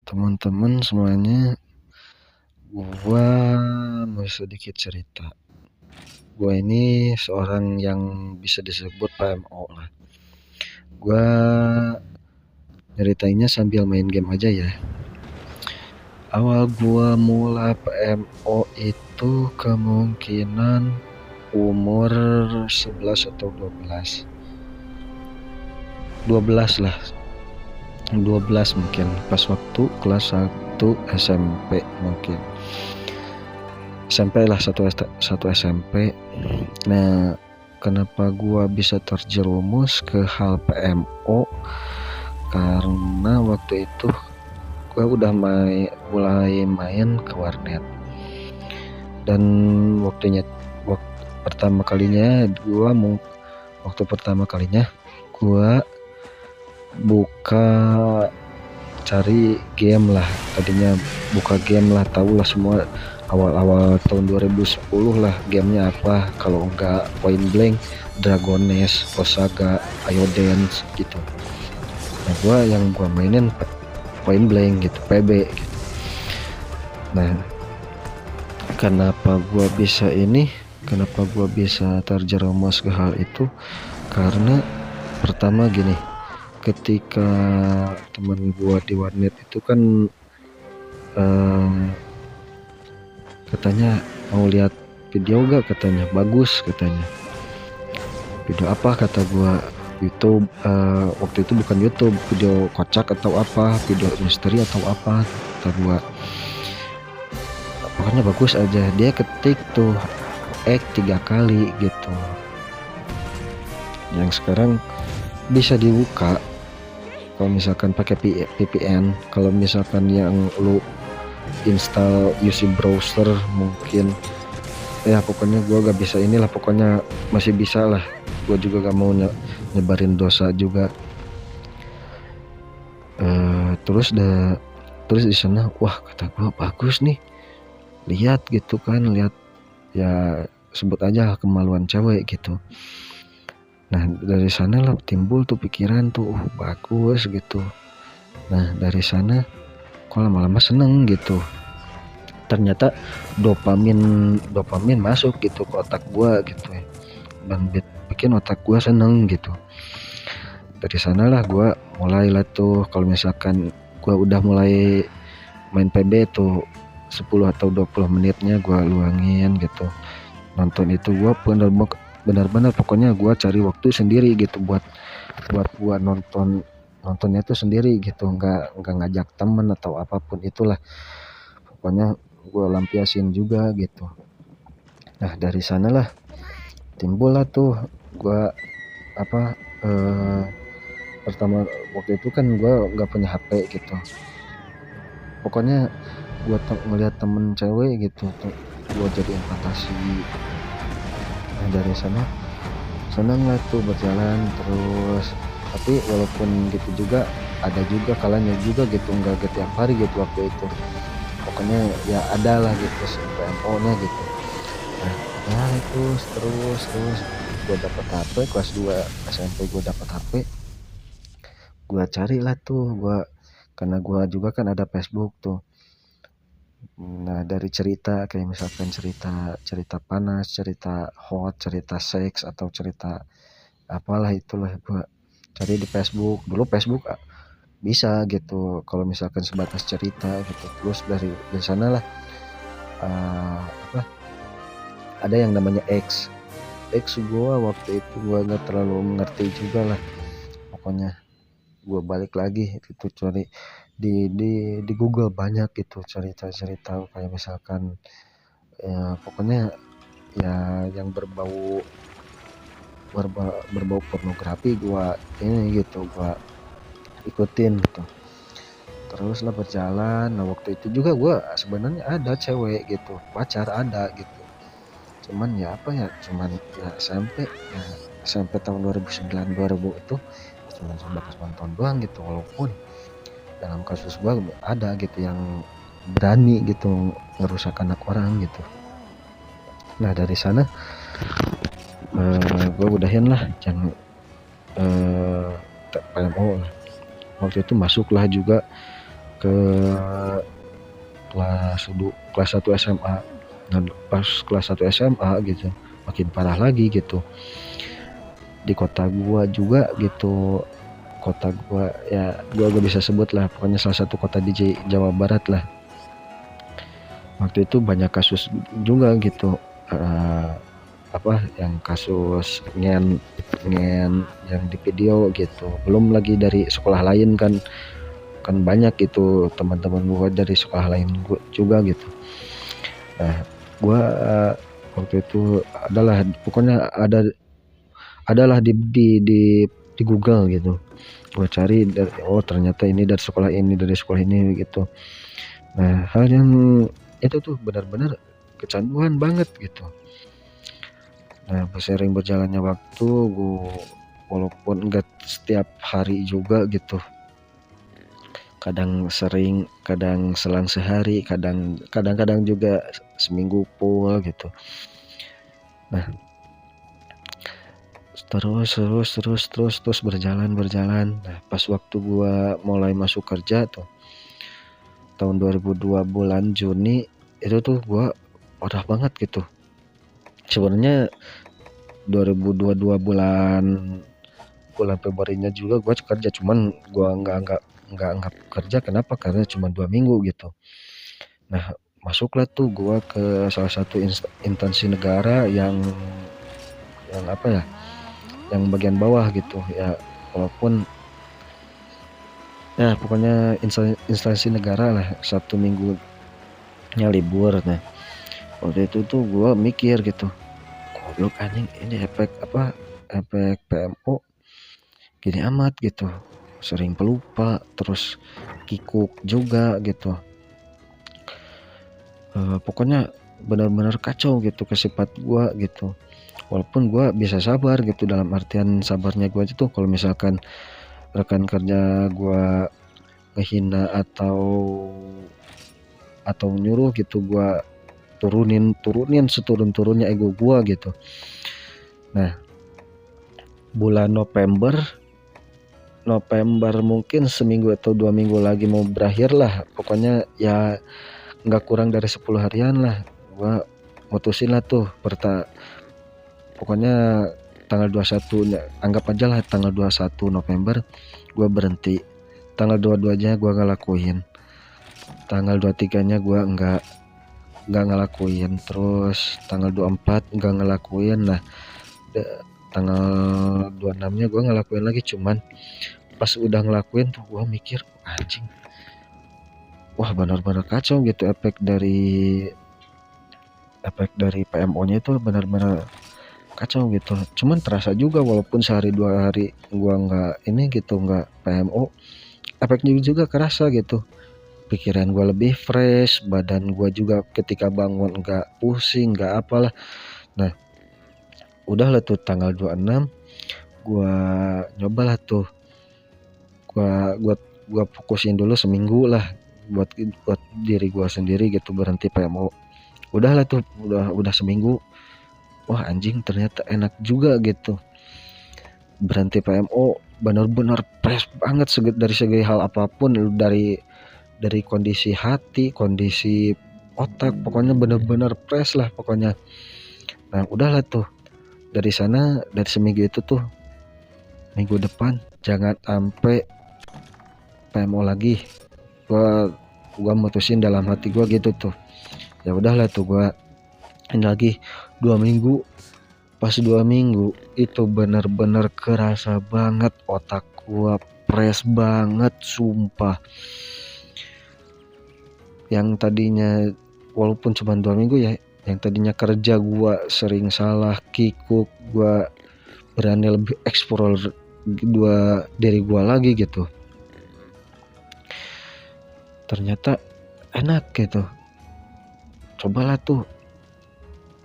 Teman-teman semuanya, gua mau sedikit cerita. Gua ini seorang yang bisa disebut PMO lah. Gua ceritainnya sambil main game aja ya. Awal gua mulai PMO itu kemungkinan umur 11 atau 12. 12 lah. 12 mungkin pas waktu kelas 1 SMP mungkin. SMP lah, satu SMP. Nah, kenapa gua bisa terjerumus ke hal PMO? Karena waktu itu gua udah mulai main ke warnet. Dan waktu pertama kalinya gua buka cari game lah. Tadinya buka game lah, tahu lah semua awal-awal tahun 2010 lah gamenya apa. Kalau enggak Point Blank, Dragon Nest, Osaga, Ayo Dance gitu. Nah, gua mainin Point Blank gitu, PB gitu. Nah, kenapa gua bisa terjerumus ke hal itu? Karena pertama gini, ketika teman gua di warnet itu kan katanya mau lihat video gak, katanya bagus, katanya video apa, kata gua YouTube. Waktu itu bukan YouTube, video kocak atau apa, video misteri atau apa, kata gua. Pokoknya bagus aja. Dia ketik tuh 3 kali gitu, yang sekarang bisa dibuka kalau misalkan pakai VPN. Kalau misalkan yang lu install UC browser mungkin ya, pokoknya gua gak bisa inilah, pokoknya masih bisa lah. Gua juga gak mau nyebarin dosa juga. Terus di sana, wah, kata gua bagus nih, lihat gitu kan, lihat ya, sebut aja kemaluan cewek gitu. Nah, dari sana lah timbul tuh pikiran tuh, bagus gitu. Nah, dari sana kok lama-lama seneng gitu. Ternyata dopamin masuk gitu ke otak gua gitu ya, dan bikin otak gua seneng gitu. Dari sanalah gua mulai lah tuh, kalau misalkan gua udah mulai main PB tuh 10 atau 20 menitnya gua luangin gitu. Nonton itu gua benar-benar pokoknya gua cari waktu sendiri gitu buat gua nontonnya tuh sendiri gitu, nggak ngajak temen atau apapun itulah. Pokoknya gua lampiasin juga gitu. Nah, dari sanalah timbul lah tuh gua pertama waktu itu kan gua nggak punya HP gitu. Pokoknya gua ngeliat temen cewek gitu tuh, gua jadiin fantasi. Nah, dari sana senang lah tuh berjalan terus. Tapi walaupun gitu juga, ada juga kalanya juga gitu, nggak tiap hari gitu waktu itu. Pokoknya ya ada lah gitu PMO nya gitu. Nah, ya itu terus gua dapet HP kelas 2 SMP. Gua dapet HP, gua cari lah tuh, karena gua juga kan ada Facebook tuh. Nah, dari cerita kayak misalkan cerita panas, cerita hot, cerita seks, atau cerita apalah itulah, gua cari di Facebook. Dulu Facebook bisa gitu kalau misalkan sebatas cerita gitu. Terus dari sanalah ada yang namanya X. Gua waktu itu gua nggak terlalu mengerti juga lah. Pokoknya gua balik lagi itu cari di Google, banyak gitu cerita kayak misalkan ya, pokoknya ya yang berbau pornografi gua ini gitu, gua ikutin gitu. Terus lah berjalan. Nah, waktu itu juga gua sebenarnya ada cewek gitu, pacar ada gitu. Cuman ya cuman ya SMP tahun 2009 2000 itu cuma sebatas nonton doang gitu. Walaupun dalam kasus gua ada gitu yang berani gitu ngerusak anak orang gitu. Nah, dari sana gua udahin lah yang PMO lah. Waktu itu masuklah juga ke kelas 1 SMA. Nah pas kelas 1 SMA gitu makin parah lagi gitu di kota gua juga gitu. Kota gua ya gua gak bisa sebut lah, pokoknya salah satu kota di Jawa Barat lah. Waktu itu banyak kasus juga gitu, yang kasus ngen yang di video gitu. Belum lagi dari sekolah lain kan banyak itu teman-teman gua dari sekolah lain gua juga gitu. Nah gua waktu itu pokoknya adalah di Google gitu. Gua cari ternyata ini dari sekolah ini gitu. Nah hal yang itu tuh benar-benar kecanduan banget gitu. Nah sering berjalannya waktu gua walaupun enggak setiap hari juga gitu, kadang sering, kadang selang sehari, kadang-kadang juga seminggu full gitu. Nah terus berjalan. Nah pas waktu gua mulai masuk kerja tuh tahun 2002 bulan Juni itu tuh gua parah banget gitu. Sebenarnya 2022 bulan Februarinya juga gua kerja, cuman gua nggak anggap kerja. Kenapa? Karena cuma 2 minggu gitu. Nah masuklah tuh gua ke salah satu instansi negara yang yang bagian bawah gitu ya, walaupun ya pokoknya instansi negara lah, Sabtu Minggunya libur. Nah waktu itu tuh gua mikir gitu, goblok anjing, ini efek PMO gini amat gitu, sering pelupa terus kikuk juga gitu. Pokoknya benar-benar kacau gitu ke sifat gua gitu. Walaupun gua bisa sabar gitu, dalam artian sabarnya gua itu kalau misalkan rekan kerja gua ngehina atau nyuruh gitu, gua turunin seturun-turunnya ego gua gitu. Nah bulan November mungkin seminggu atau 2 minggu lagi mau berakhir lah, pokoknya ya nggak kurang dari 10 harian lah gua mutusin lah tuh pokoknya tanggal 21, anggap aja lah tanggal 21 November gua berhenti. Tanggal 22-nya gua ngelakuin, tanggal 23-nya gua nggak ngelakuin, terus tanggal 24 nggak ngelakuin. Nah tanggal 26-nya gua ngelakuin lagi, cuman pas udah ngelakuin tuh gua mikir anjing, wah benar-benar kacau gitu. Efek dari PMO-nya itu benar-benar kacau gitu. Cuman terasa juga walaupun sehari 2 hari gua nggak PMO, efeknya juga kerasa gitu. Pikiran gua lebih fresh, badan gua juga ketika bangun nggak pusing, nggak apalah. Nah udahlah tuh tanggal 26 gua nyobalah tuh, gua fokusin dulu seminggu lah buat diri gua sendiri gitu, berhenti PMO. Udahlah tuh udah seminggu, wah anjing ternyata enak juga gitu berhenti PMO. Benar-benar fresh banget dari segi hal apapun, dari kondisi hati, kondisi otak, pokoknya benar-benar fresh lah pokoknya. Nah udahlah tuh dari seminggu itu tuh, minggu depan jangan sampai PMO lagi. Gua mutusin dalam hati gua gitu tuh. Ya udahlah tuh gua ini lagi 2 minggu. Pas 2 minggu itu benar-benar kerasa banget, otak gua fresh banget sumpah. Yang tadinya walaupun cuma 2 minggu ya, yang tadinya kerja gua sering salah kikuk, gua berani lebih eksplor diri gua lagi gitu. Ternyata enak gitu. Cobalah tuh,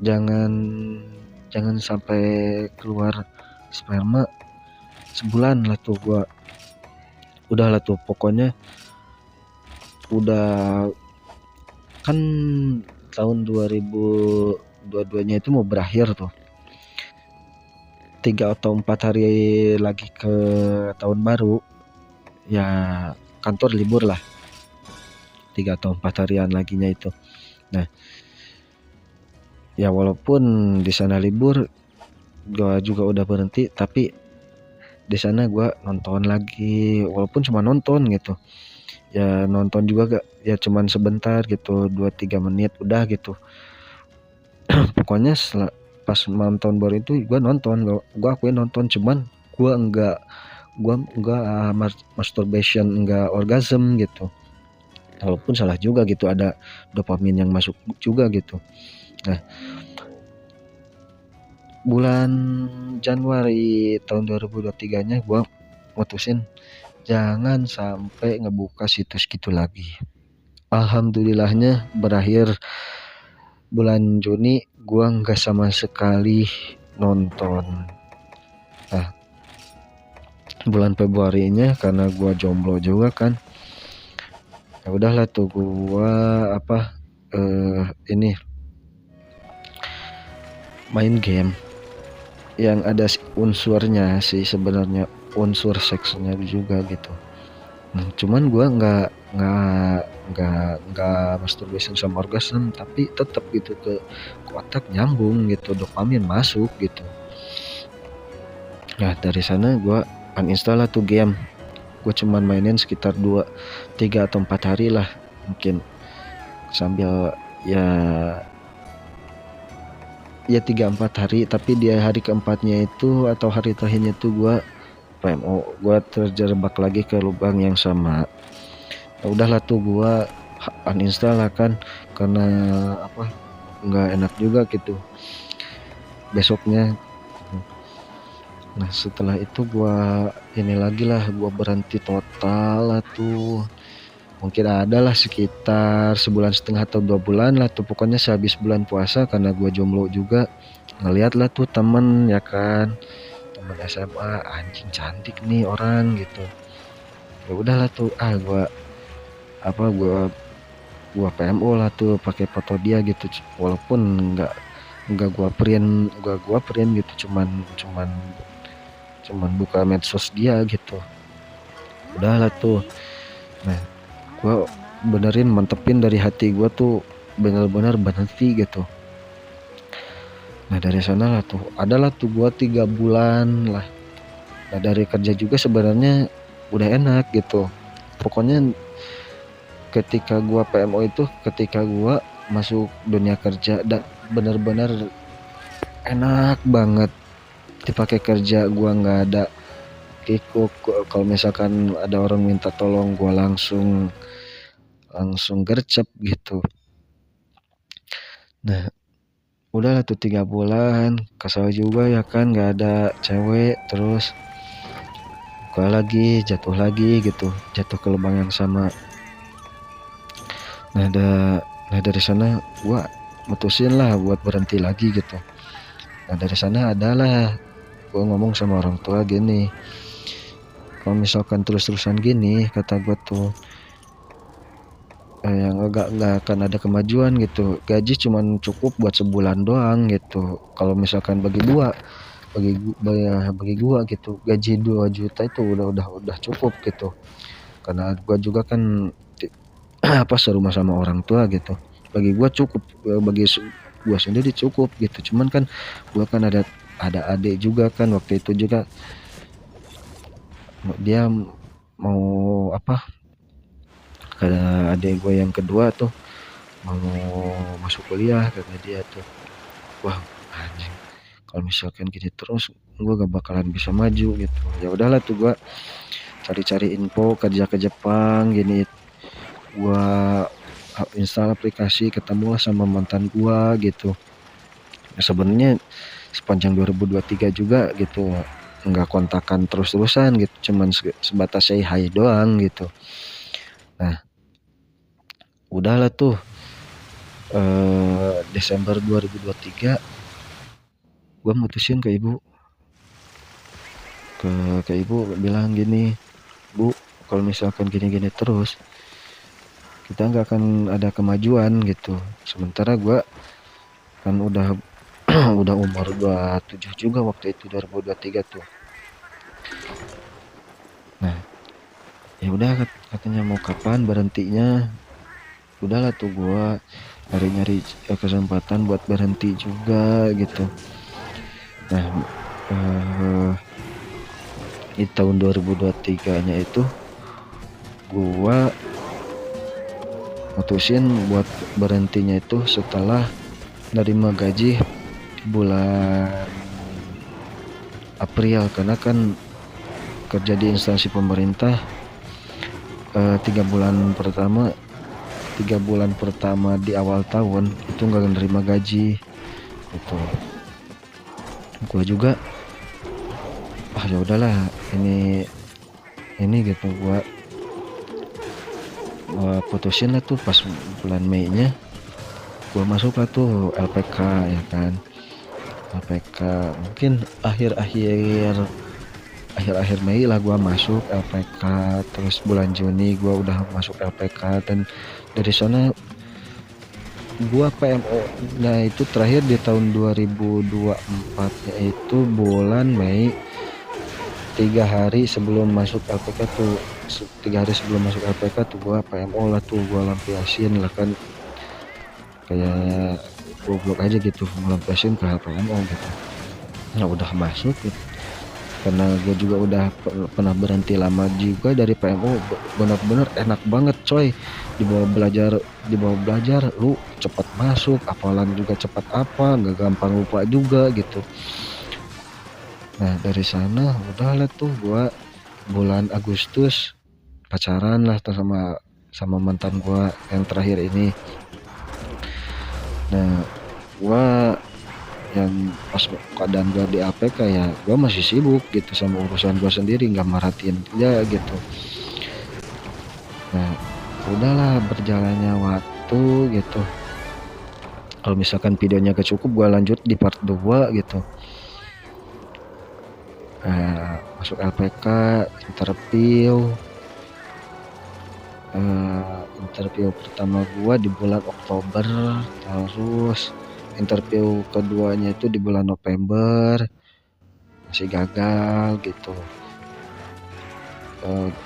jangan sampai keluar sperma sebulan lah tuh gua. Udahlah tuh pokoknya udah kan tahun 2022-nya itu mau berakhir tuh, 3 atau 4 hari lagi ke tahun baru ya, kantor libur lah 3 atau 4 harian laginya itu. Nah, ya walaupun di sana libur, gua juga udah berhenti, tapi di sana gua nonton lagi, walaupun cuma nonton gitu. Ya nonton juga gak, ya cuman sebentar gitu, 2-3 menit udah gitu. Pokoknya pas nonton baru itu gua nonton, gua akuin nonton, cuman gua enggak masturbation, enggak orgasm gitu. Walaupun salah juga gitu, ada dopamin yang masuk juga gitu. Nah, bulan Januari tahun 2023-nya gua mutusin jangan sampai ngebuka situs gitu lagi. Alhamdulillahnya berakhir bulan Juni gua nggak sama sekali nonton. Nah, bulan Februarinya karena gua jomblo juga kan, ya udahlah tuh gua ini main game yang ada unsurnya sih sebenarnya, unsur seksnya juga gitu. Cuman gua nggak masturbation sama orgasm, tapi tetap gitu ke otak nyambung gitu, dopamin masuk gitu. Nah dari sana gua uninstall lah tuh game. Gue cuman mainin sekitar 3 atau 4 hari lah mungkin, sambil ya 3-4 hari, tapi di hari keempatnya itu atau hari terakhirnya itu gue PMO, gue terjebak lagi ke lubang yang sama. Ya udahlah tuh gue uninstall lah kan, karena nggak enak juga gitu besoknya. Nah setelah itu gue ini lagi lah, gue berhenti total lah tuh. Mungkin ada lah sekitar 1,5 bulan atau 2 bulan lah tuh, pokoknya sehabis bulan puasa, karena gue jomblo juga. Ngeliat lah tuh temen, ya kan, temen SMA, anjing cantik nih orang gitu. Ya udahlah tuh, gua PMO lah tuh pakai foto dia gitu, walaupun nggak gua print gitu, cuman buka medsos dia gitu. Udahlah tuh. Nah gua mantepin dari hati gua tuh, bener-bener berhenti gitu. Nah dari sana lah tuh, adalah tuh gua 3 bulan lah. Nah dari kerja juga sebenarnya udah enak gitu. Pokoknya ketika gua PMO itu, ketika gua masuk dunia kerja, dan bener-bener enak banget dipakai kerja. Gua nggak ada kikuk, kalau misalkan ada orang minta tolong gua langsung gercep gitu. Nah udahlah tuh 3 bulan, kesal juga ya kan, nggak ada cewek, terus gua lagi jatuh lagi gitu, jatuh ke lubang yang sama. Nah dari sana gua mutusin lah buat berhenti lagi gitu. Nah dari sana adalah gua ngomong sama orang tua gini, kalau misalkan terus-terusan gini, kata gua tuh, yang nggak akan ada kemajuan gitu. Gaji cuman cukup buat sebulan doang gitu. Kalau misalkan bagi gua gitu, gaji 2 juta itu udah cukup gitu. Karena gua juga kan serumah sama orang tua gitu. Bagi gua cukup, bagi gua sendiri cukup gitu. Cuman kan gua kan ada adik juga kan, waktu itu juga dia mau karena adik gue yang kedua tuh mau masuk kuliah, kata dia tuh, wah anjing, kalau misalkan gini terus gue gak bakalan bisa maju gitu. Ya udahlah tuh gue cari-cari info kerja ke Jepang gini, gue install aplikasi, ketemu sama mantan gue gitu. Ya, sebenarnya sepanjang 2023 juga gitu nggak kontakan terus-terusan gitu, cuman sebatas say hi doang gitu. Nah udahlah tuh, Desember 2023 gue mutusin ke ibu, ke ibu bilang gini, Bu, kalau misalkan gini-gini terus kita nggak akan ada kemajuan gitu. Sementara gue kan udah udah umur 27 juga waktu itu, 2023 tuh. Nah ya udah, katanya mau kapan berhentinya. udahlah tuh gua nyari-nyari kesempatan buat berhenti juga gitu. Nah, eh, di tahun 2023-nya itu gua mutusin buat berhentinya itu setelah nerima gaji bulan April, karena kan kerja di instansi pemerintah 3 bulan pertama di awal tahun itu nggak nerima gaji gitu. Gua juga ya udahlah, ini gitu gua putusin lah tuh pas bulan Mei nya gua masuk lah tuh LPK ya kan. LPK mungkin akhir-akhir Mei lah gua masuk LPK, terus bulan Juni gua udah masuk LPK, dan dari sana gua PMO. Nah itu terakhir di tahun 2024 yaitu bulan Mei, 3 hari sebelum masuk LPK tuh, 3 hari sebelum masuk LPK tuh gua PMO lah tuh, gua lampiasin lah kan, kayak goblok aja gitu ngelampiasin ke PMO gitu. Nah udah masuk gitu, karena gue juga udah pernah berhenti lama juga dari PMO, bener-bener enak banget coy. Dibawa belajar lu cepat masuk, hafalan juga cepat, apa nggak gampang lupa juga gitu. Nah dari sana udahlah tuh gua bulan Agustus pacaran lah sama mantan gua yang terakhir ini. Nah gua yang pas keadaan gua di APK ya gua masih sibuk gitu sama urusan gua sendiri, nggak merhatiin dia gitu. Nah udahlah berjalannya waktu gitu, kalau misalkan videonya gak cukup gua lanjut di part 2 gitu. Masuk LPK, interview pertama gua di bulan Oktober, terus interview keduanya itu di bulan November, masih gagal gitu.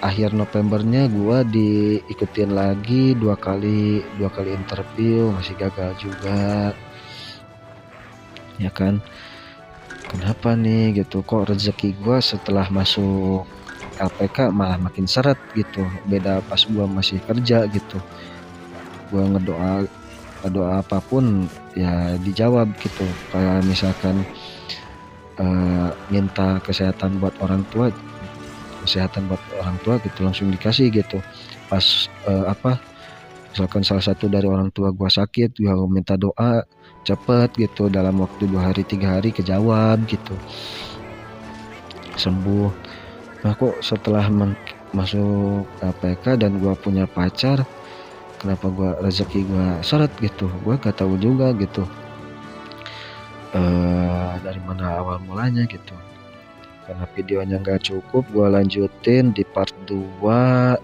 Akhir Novembernya gua diikutin lagi dua kali interview, masih gagal juga ya kan. Kenapa nih gitu, kok rezeki gua setelah masuk LPK malah makin seret gitu, beda pas gua masih kerja gitu. Gua ngedoa apapun ya dijawab gitu, kayak misalkan minta kesehatan buat orang tua gitu langsung dikasih gitu. Pas misalkan salah satu dari orang tua gua sakit, gua minta doa cepet gitu, dalam waktu 2 hari 3 hari kejawab gitu, sembuh. Nah kok setelah masuk LPK dan gua punya pacar, kenapa rezeki gua seret gitu, gua gak tahu juga gitu dari mana awal mulanya gitu. Karena videonya nggak cukup, gua lanjutin di part 2